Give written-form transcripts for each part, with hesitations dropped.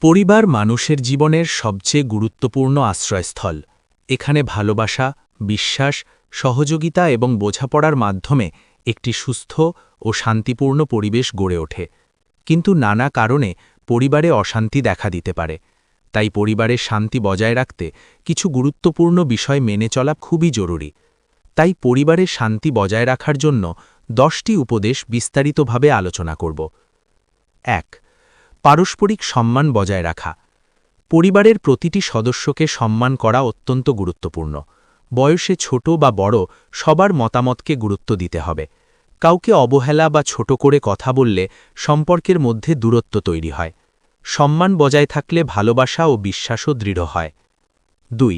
পরিবার মানুষের জীবনের সবচেয়ে গুরুত্বপূর্ণ আশ্রয়স্থল। এখানে ভালোবাসা, বিশ্বাস, সহযোগিতা এবং বোঝাপড়ার মাধ্যমে একটি সুস্থ ও শান্তিপূর্ণ পরিবেশ গড়ে ওঠে। কিন্তু নানা কারণে পরিবারে অশান্তি দেখা দিতে পারে। তাই পরিবারের শান্তি বজায় রাখতে কিছু গুরুত্বপূর্ণ বিষয় মেনে চলা খুবই জরুরি। তাই পরিবারের শান্তি বজায় রাখার জন্য 10টি উপদেশ বিস্তারিতভাবে আলোচনা করব। 1. পারস্পরিক সম্মান বজায় রাখা। পরিবারের প্রতিটি সদস্যকে সম্মান করা অত্যন্ত গুরুত্বপূর্ণ। বয়সে ছোট বা বড়, সবার মতামতকে গুরুত্ব দিতে হবে। কাউকে অবহেলা বা ছোট করে কথা বললে সম্পর্কের মধ্যে দূরত্ব তৈরি হয়। সম্মান বজায় থাকলে ভালোবাসা ও বিশ্বাসও দৃঢ় হয়। 2.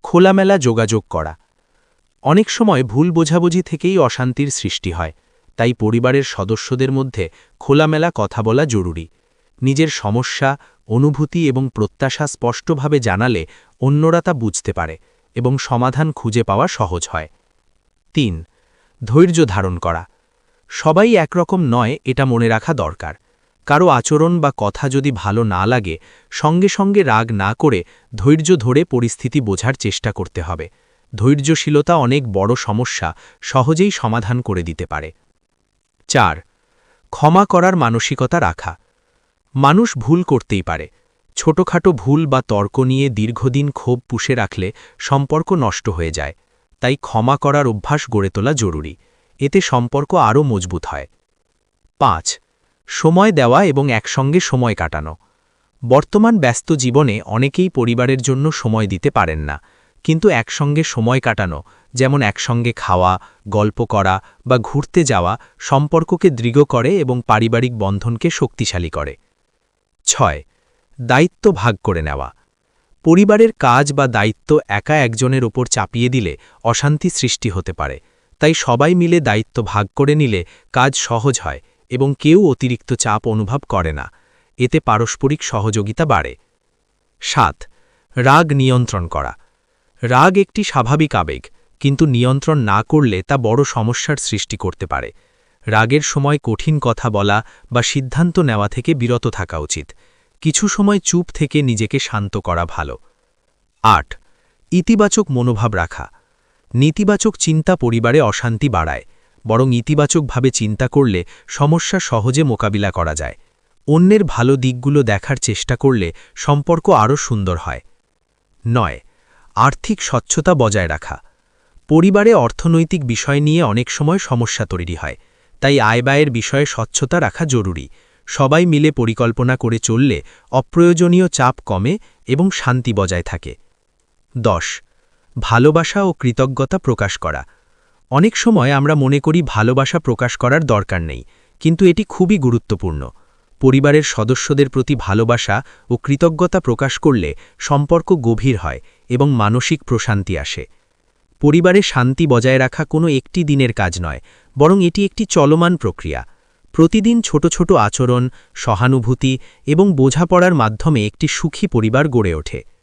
খোলামেলা যোগাযোগ করা। অনেক সময় ভুল বোঝাবুঝি থেকেই অশান্তির সৃষ্টি হয়। তাই পরিবারের সদস্যদের মধ্যে খোলামেলা কথা বলা জরুরি। নিজের সমস্যা, অনুভূতি এবং প্রত্যাশা স্পষ্টভাবে জানালে অন্যরা তা বুঝতে পারে এবং সমাধান খুঁজে পাওয়া সহজ হয়। 3. ধৈর্য ধারণ করা। সবাই একরকম নয়, এটা মনে রাখা দরকার। কারো আচরণ বা কথা যদি ভালো না লাগে, সঙ্গে সঙ্গে রাগ না করে ধৈর্য ধরে পরিস্থিতি বোঝার চেষ্টা করতে হবে। ধৈর্যশীলতা অনেক বড় সমস্যা সহজেই সমাধান করে দিতে পারে। 4. ক্ষমা করার মানসিকতা রাখা। মানুষ ভুল করতেই পারে। ছোটখাটো ভুল বা তর্ক নিয়ে দীর্ঘদিন ক্ষোভ পুষে রাখলে সম্পর্ক নষ্ট হয়ে যায়। তাই ক্ষমা করার অভ্যাস গড়ে তোলা জরুরি। এতে সম্পর্ক আরও মজবুত হয়। 5. সময় দেওয়া এবং একসঙ্গে সময় কাটানো। বর্তমান ব্যস্ত জীবনে অনেকেই পরিবারের জন্য সময় দিতে পারেন না, কিন্তু একসঙ্গে সময় কাটানো, যেমন একসঙ্গে খাওয়া, গল্প করা বা ঘুরতে যাওয়া, সম্পর্ককে দৃঢ় করে এবং পারিবারিক বন্ধনকে শক্তিশালী করে। 6. দায়িত্ব ভাগ করে নেওয়া। পরিবারের কাজ বা দায়িত্ব একা একজনের ওপর চাপিয়ে দিলে অশান্তি সৃষ্টি হতে পারে। তাই সবাই মিলে দায়িত্ব ভাগ করে নিলে কাজ সহজ হয় এবং কেউ অতিরিক্ত চাপ অনুভব করে না। এতে পারস্পরিক সহযোগিতা বাড়ে। 7. রাগ নিয়ন্ত্রণ করা। রাগ একটি স্বাভাবিক আবেগ, কিন্তু নিয়ন্ত্রণ না করলে তা বড় সমস্যার সৃষ্টি করতে পারে। রাগের সময় কঠিন কথা বলা বা সিদ্ধান্ত নেওয়া থেকে বিরত থাকা উচিত। কিছু সময় চুপ থেকে নিজেকে শান্ত করা ভালো। 8. ইতিবাচক মনোভাব রাখা। নেতিবাচক চিন্তা পরিবারে অশান্তি বাড়ায়। বরং ইতিবাচকভাবে চিন্তা করলে সমস্যা সহজে মোকাবিলা করা যায়। অন্যের ভালো দিকগুলো দেখার চেষ্টা করলে সম্পর্ক আরও সুন্দর হয়। 9. আর্থিক স্বচ্ছতা বজায় রাখা। পরিবারে অর্থনৈতিক বিষয় নিয়ে অনেক সময় সমস্যা তৈরি হয়। তাই আয়-ব্যয়ের বিষয়ে স্বচ্ছতা রাখা জরুরি। সবাই মিলে পরিকল্পনা করে চললে অপ্রয়োজনীয় চাপ কমে এবং শান্তি বজায় থাকে। 10. ভালোবাসা ও কৃতজ্ঞতা প্রকাশ করা। অনেক সময় আমরা মনে করি ভালোবাসা প্রকাশ করার দরকার নেই, কিন্তু এটি খুবই গুরুত্বপূর্ণ। পরিবারের সদস্যদের প্রতি ভালোবাসা ও কৃতজ্ঞতা প্রকাশ করলে সম্পর্ক গভীর হয় এবং মানসিক প্রশান্তি আসে। পরিবারে শান্তি বজায় রাখা কোনো একটি দিনের কাজ নয়, বরং এটি একটি চলমান প্রক্রিয়া। প্রতিদিন ছোট ছোট আচরণ, সহানুভূতি এবং বোঝাপড়ার মাধ্যমে একটি সুখী পরিবার গড়ে ওঠে।